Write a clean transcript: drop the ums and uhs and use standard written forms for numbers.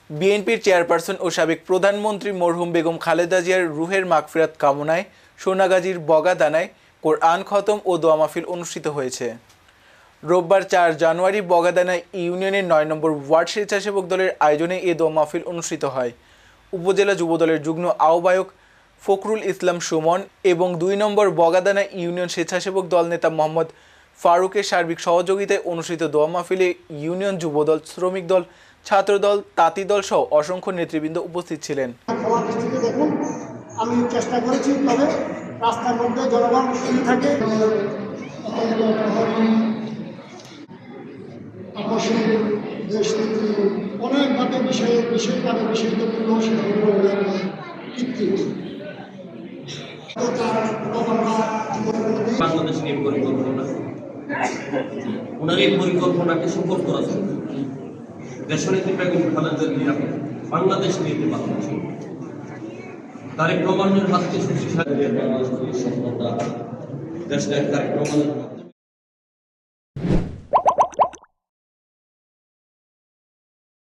বিএনপির চেয়ারপারসন ও সাবেক প্রধানমন্ত্রী মরহুম বেগম খালেদা জিয়ার রুহের মাগফিরাত কামনায় সোনাগাজীর বগাদানায় কোরআন খতম ও দোয়া মাহফিল অনুষ্ঠিত হয়েছে। রোববার ৪ জানুয়ারি বগাদানা ইউনিয়নের ৯ নম্বর ওয়ার্ড স্বেচ্ছাসেবক দলের আয়োজনে এ দোয়া মাহফিল অনুষ্ঠিত হয়। উপজেলা যুবদলের যুগ্ম আহ্বায়ক ফখরুল ইসলাম সুমন এবং ২ নম্বর বগাদানা ইউনিয়ন স্বেচ্ছাসেবক দল নেতা মোহাম্মদ ফারুকের সার্বিক সহযোগিতায় অনুষ্ঠিত দোয়া মাহফিলে ইউনিয়ন যুবদল, শ্রমিক দল, ছাত্রদল, তাঁতি দল সহ অসংখ্য নেতৃবৃন্দ উপস্থিত ছিলেন। আমি চেষ্টা করেছি, তবে রাস্তার মধ্যে জনগণ থাকে অনেকভাবে বিশেষভাবে বিশেষপূর্ণ বাংলাদেশ নিয়ে পরিকল্পনা, ওনার এই পরিকল্পনাকে সফল করা যায়। দেশনেত্রী বেগম খালেদা জিয়া বাংলাদেশ নিয়ে বাংলাদেশ তারেক রহমানের হাতকে শক্তিশালী সফলতা দেশের তারেক রহমানের